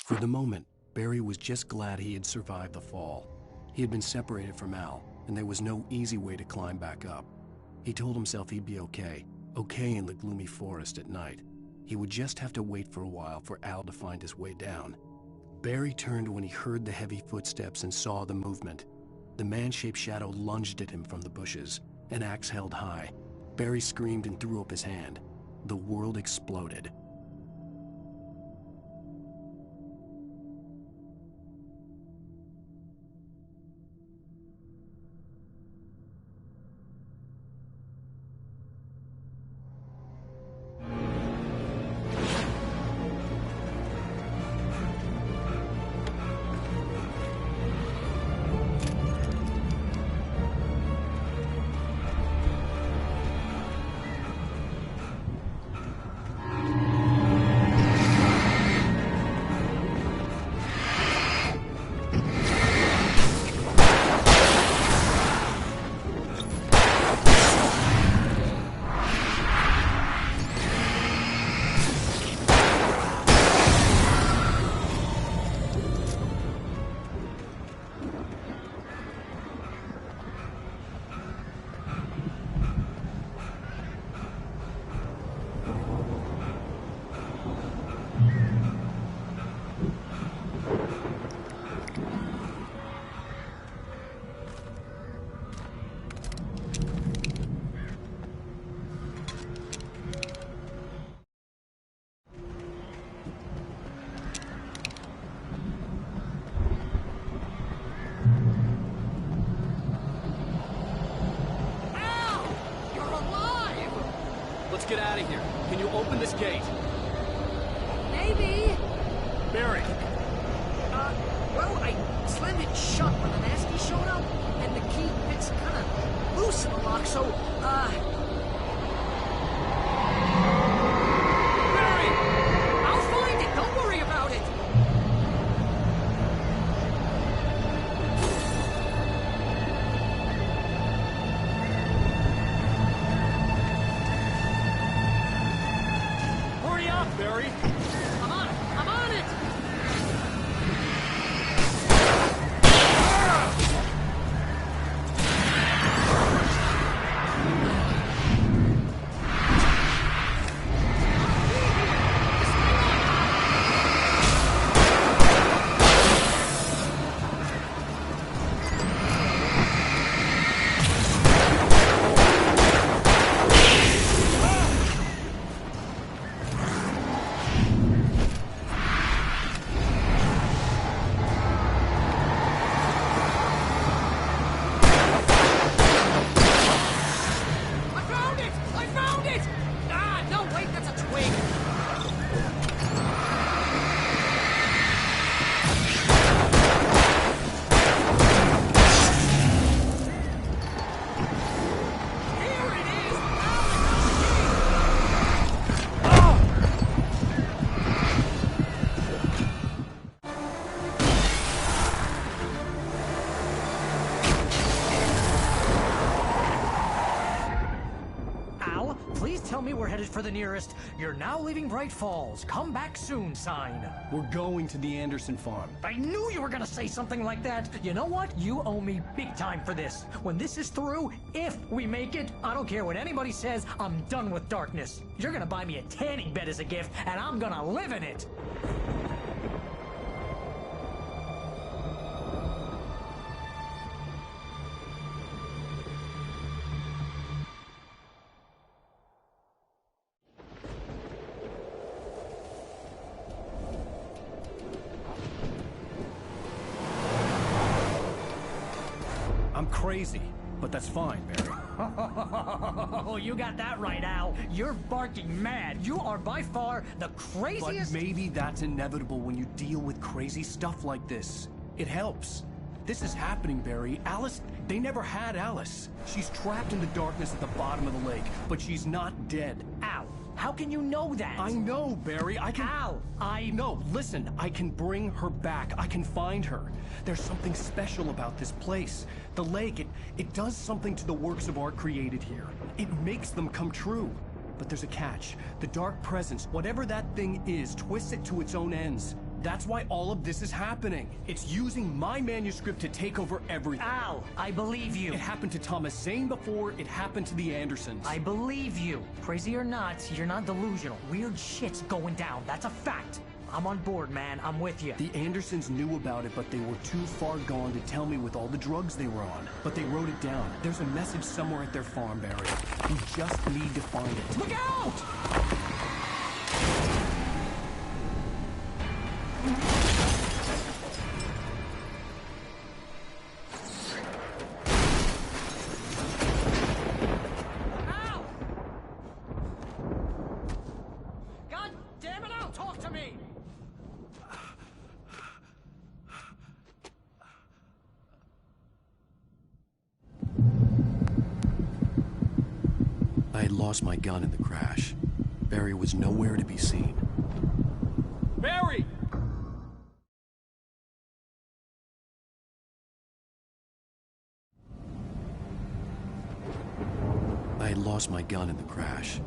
For the moment, Barry was just glad he had survived the fall. He had been separated from Al, and there was no easy way to climb back up. He told himself he'd be okay in the gloomy forest at night. He would just have to wait for a while for Al to find his way down. Barry turned when he heard the heavy footsteps and saw the movement. The man-shaped shadow lunged at him from the bushes, an axe held high. Barry screamed and threw up his hand. The world exploded. Let's get out of here. Can you open this gate? Maybe. Barry! Well, I slammed it shut when the nasty showed up, and the key fits kind of loose in the lock, so, Barry! I'll find it! Don't worry about it! Hurry up, Barry! I'm on it! I'm on it! Tell me we're headed for the nearest "You're now leaving Bright Falls. Come back soon" sign. We're going to the Anderson farm. I knew you were gonna say something like that. You know what? You owe me big time for this. When this is through, if we make it, I don't care what anybody says, I'm done with darkness. You're gonna buy me a tanning bed as a gift, and I'm gonna live in it. I'm crazy, but that's fine, Barry. Oh, you got that right, Al. You're barking mad. You are by far the craziest... But maybe that's inevitable when you deal with crazy stuff like this. It helps. This is happening, Barry. Alice, they never had Alice. She's trapped in the darkness at the bottom of the lake, but she's not dead. Al, how can you know that? I know, Barry. I can... Al, No, listen. I can bring her back. I can find her. There's something special about this place. The lake, it does something to the works of art created here. It makes them come true. But there's a catch. The dark presence, whatever that thing is, twists it to its own ends. That's why all of this is happening. It's using my manuscript to take over everything. Al, I believe you. It happened to Thomas Zane before it happened to the Andersons. I believe you. Crazy or not, you're not delusional. Weird shit's going down. That's a fact. I'm on board, man. I'm with you. The Andersons knew about it, but they were too far gone to tell me with all the drugs they were on. But they wrote it down. There's a message somewhere at their farm, Barry. We just need to find it. Look out! God damn it, Al, talk to me! I had lost my gun in the crash. Barry was nowhere to be seen. Barry! I had lost my gun in the crash.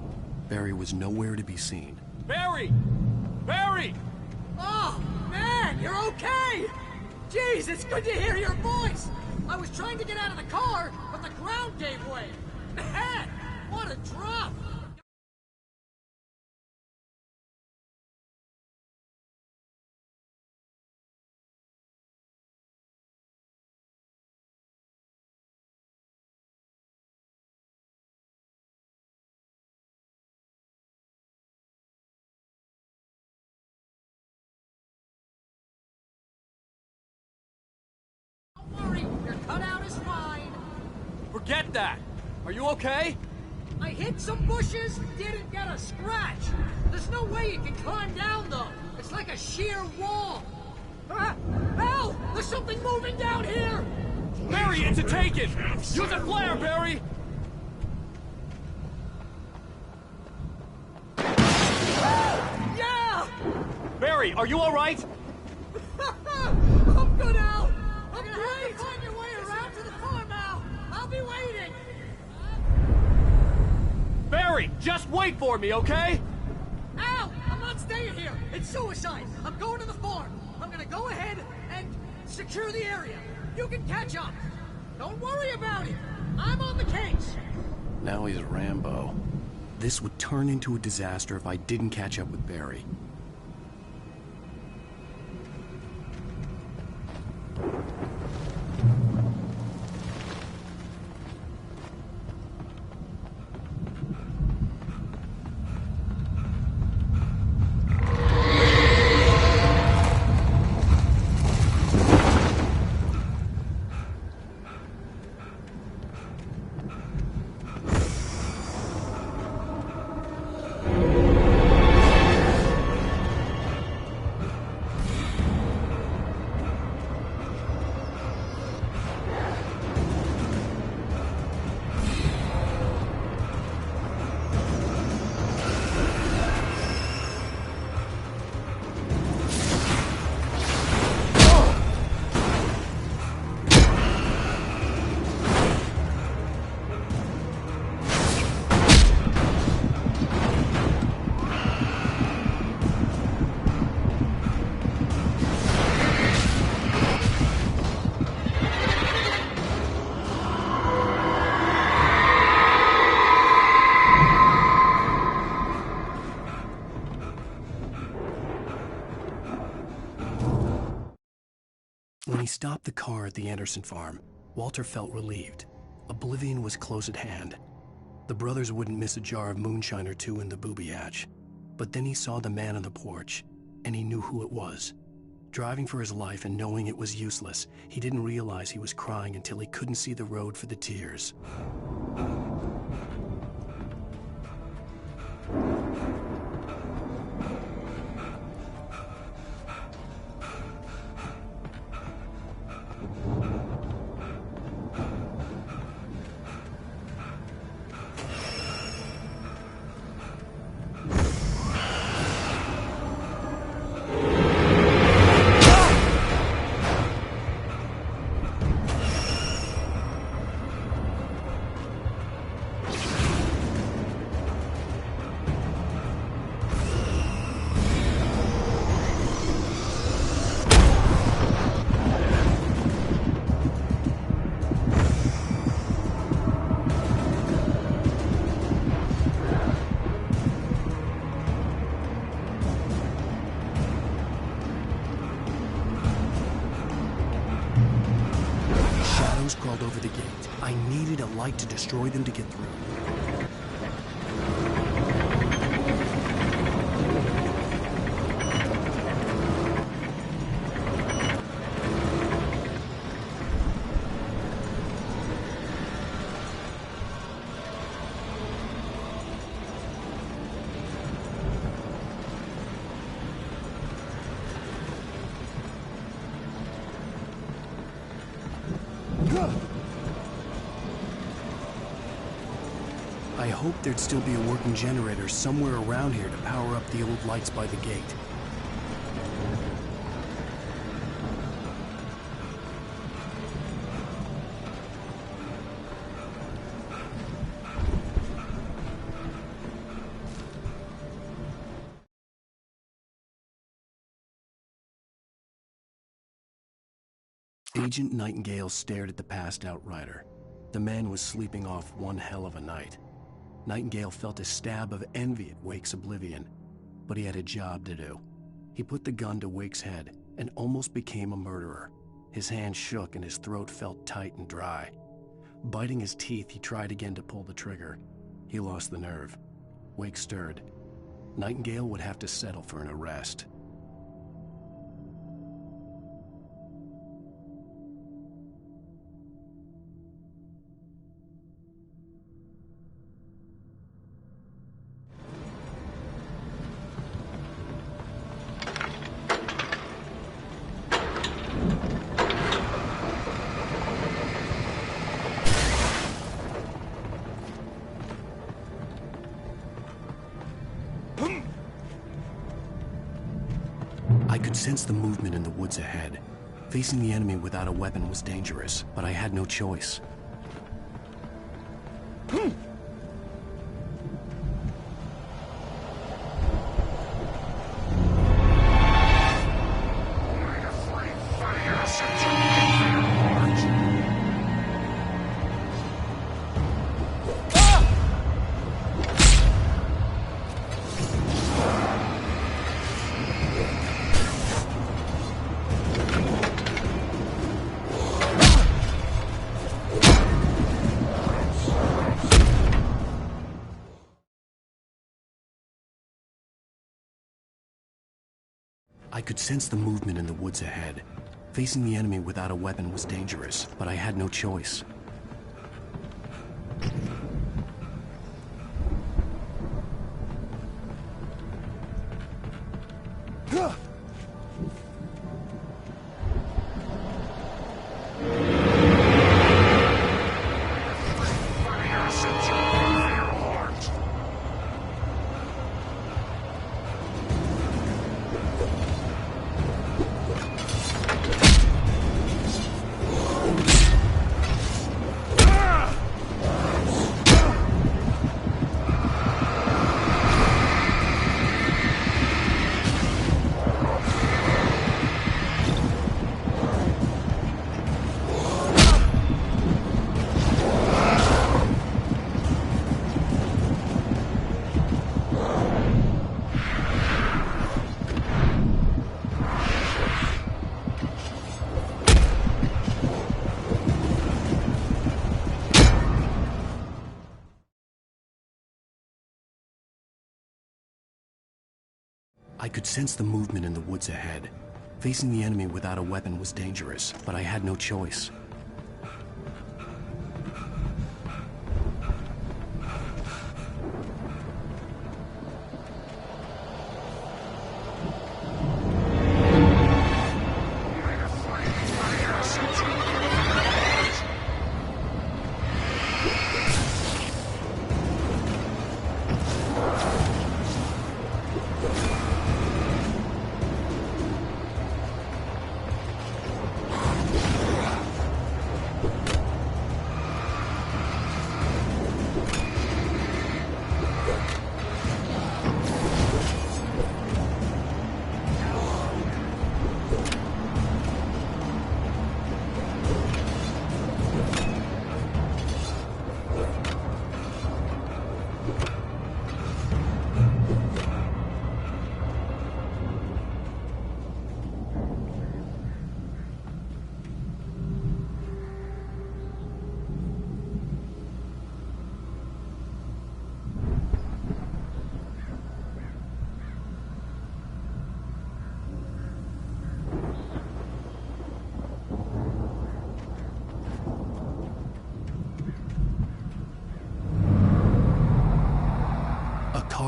Barry was nowhere to be seen. Barry! Barry! Oh, man, you're okay! Jeez, it's good to hear your voice! I was trying to get out of the car, but the ground gave way. Man, what a drop! Don't worry, your cutout is fine. Forget that! Are you okay? I hit some bushes, didn't get a scratch. There's no way you can climb down, though. It's like a sheer wall. Al! There's something moving down here! Barry, it's a take-it! Use a flare, Barry! Yeah! Barry, are you alright? I'm good, Al! I'm gonna have to find your way around to the farm, Al! I'll be waiting! Barry, just wait for me, okay? Al! I'm not staying here! It's suicide! I'm going to the farm! I'm gonna go ahead and secure the area. You can catch up. Don't worry about it. I'm on the case. Now he's Rambo. This would turn into a disaster if I didn't catch up with Barry. When he stopped the car at the Anderson farm, Walter felt relieved. Oblivion was close at hand. The brothers wouldn't miss a jar of moonshine or two in the booby hatch. But then he saw the man on the porch, and he knew who it was. Driving for his life and knowing it was useless, he didn't realize he was crying until he couldn't see the road for the tears. light to destroy them to get through. I hoped there'd still be a working generator somewhere around here to power up the old lights by the gate. Agent Nightingale stared at the passed-out rider. The man was sleeping off one hell of a night. Nightingale felt a stab of envy at Wake's oblivion, but he had a job to do. He put the gun to Wake's head and almost became a murderer. His hand shook and his throat felt tight and dry. Biting his teeth, he tried again to pull the trigger. He lost the nerve. Wake stirred. Nightingale would have to settle for an arrest. I could sense the movement in the woods ahead. Facing the enemy without a weapon was dangerous, but I had no choice. I could sense the movement in the woods ahead. Facing the enemy without a weapon was dangerous, but I had no choice. I could sense the movement in the woods ahead. Facing the enemy without a weapon was dangerous, but I had no choice.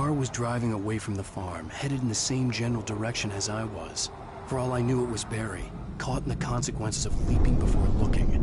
car was driving away from the farm, headed in the same general direction as I was. For all I knew, it was Barry, caught in the consequences of leaping before looking.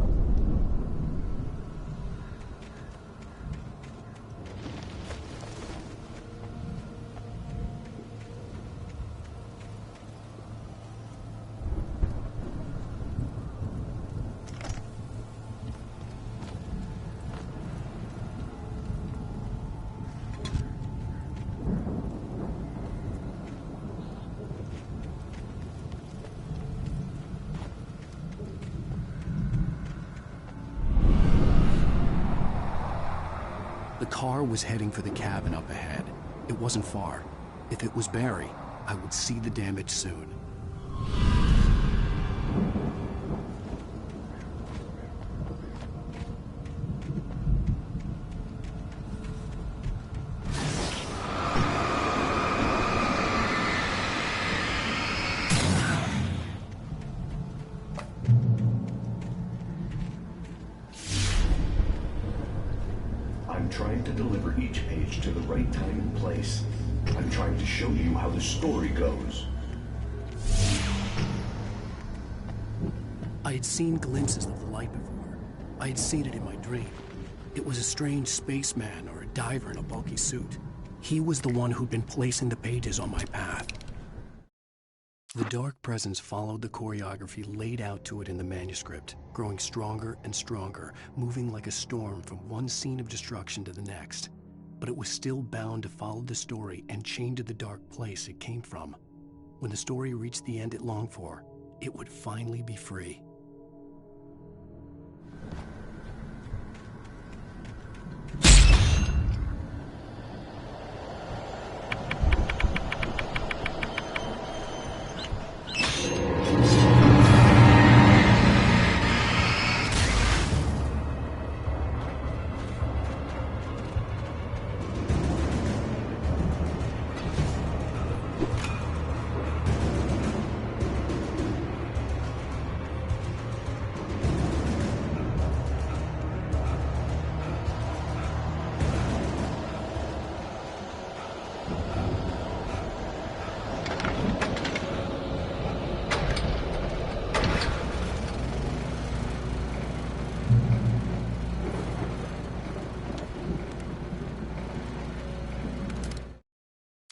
The car was heading for the cabin up ahead. It wasn't far. If it was Barry, I would see the damage soon. I'm trying to deliver each page to the right time and place. I'm trying to show you how the story goes. I had seen glimpses of the light before. I had seen it in my dream. It was a strange spaceman or a diver in a bulky suit. He was the one who'd been placing the pages on my path. The dark presence followed the choreography laid out to it in the manuscript, growing stronger and stronger, moving like a storm from one scene of destruction to the next. But it was still bound to follow the story and chained to the dark place it came from. When the story reached the end it longed for, it would finally be free.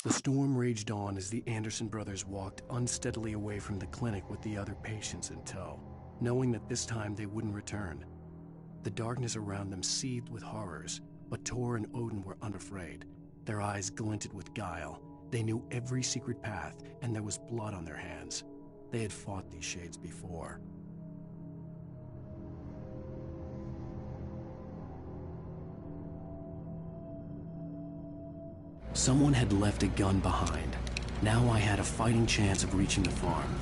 The storm raged on as the Anderson brothers walked unsteadily away from the clinic with the other patients in tow, knowing that this time they wouldn't return. The darkness around them seethed with horrors, but Tor and Odin were unafraid. Their eyes glinted with guile. They knew every secret path, and there was blood on their hands. They had fought these shades before. Someone had left a gun behind. Now I had a fighting chance of reaching the farm.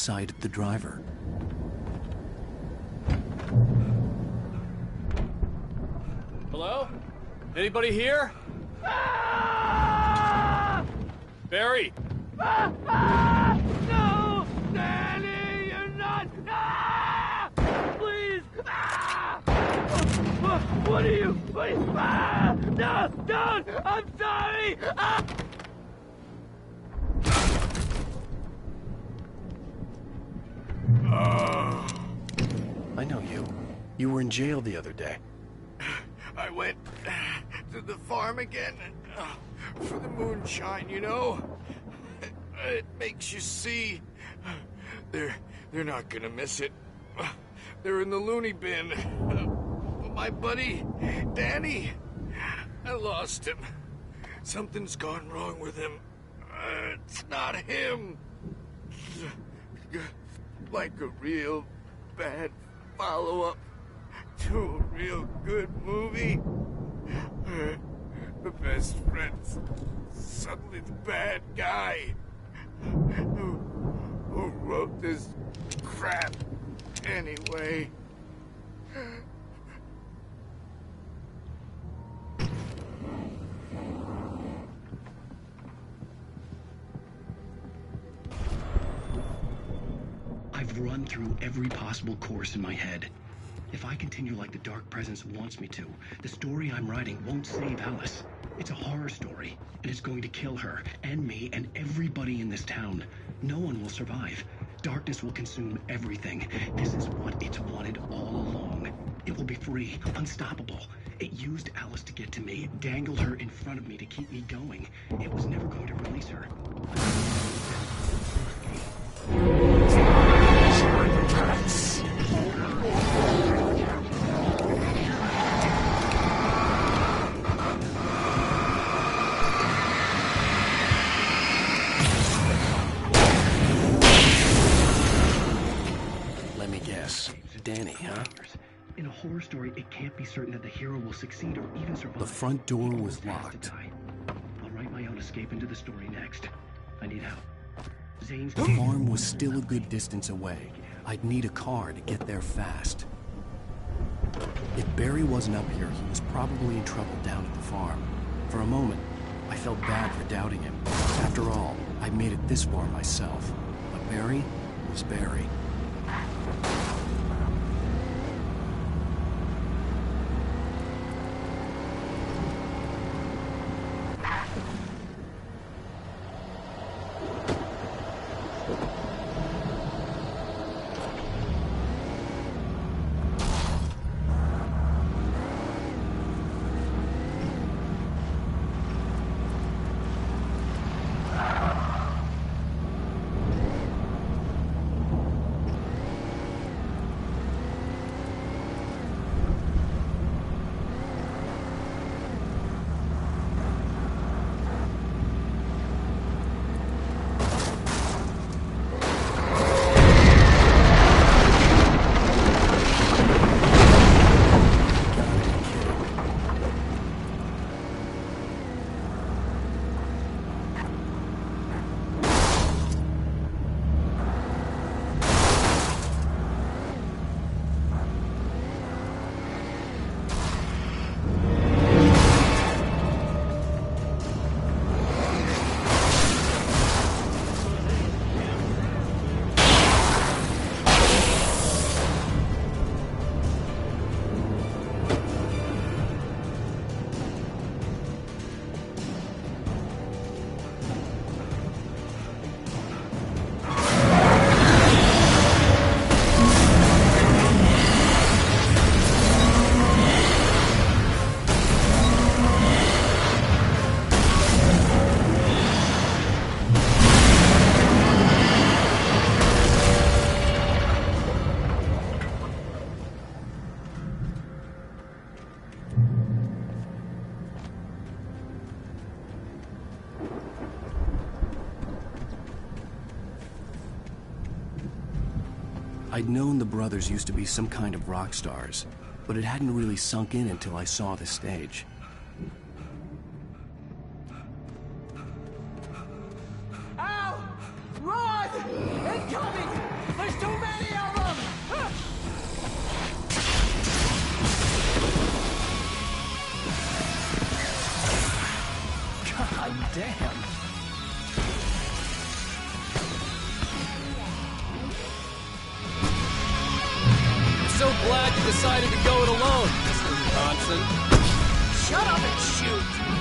sight of the driver. Hello? Anybody here? Barry! No! Danny, you're not! Please! What are you? No! Don't! I'm sorry! I know you. You were in jail the other day. I went to the farm again for the moonshine, you know? It makes you see. They're not gonna miss it. They're in the loony bin. My buddy, Danny, I lost him. Something's gone wrong with him. It's not him. Like a real bad follow-up to a real good movie. The best friend's suddenly the bad guy. Who wrote this crap anyway? I've run through every possible course in my head. If I continue like the Dark Presence wants me to, the story I'm writing won't save Alice. It's a horror story, and it's going to kill her, and me, and everybody in this town. No one will survive. Darkness will consume everything. This is what it's wanted all along. It will be free, unstoppable. It used Alice to get to me, dangled her in front of me to keep me going. It was never going to release her. Let me guess. Danny, huh? In a horror story, it can't be certain that the hero will succeed or even survive. The front door was locked. I'll write my own escape into the story next. I need help. Zane's The farm was still a good distance away. I'd need a car to get there fast. If Barry wasn't up here, he was probably in trouble down at the farm. For a moment, I felt bad for doubting him. After all, I made it this far myself. But Barry was Barry. I'd known the brothers used to be some kind of rock stars, but it hadn't really sunk in until I saw the stage. Al! Run! Incoming! decided to go it alone, Mr. Johnson. Shut up and shoot!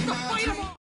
to fight them all!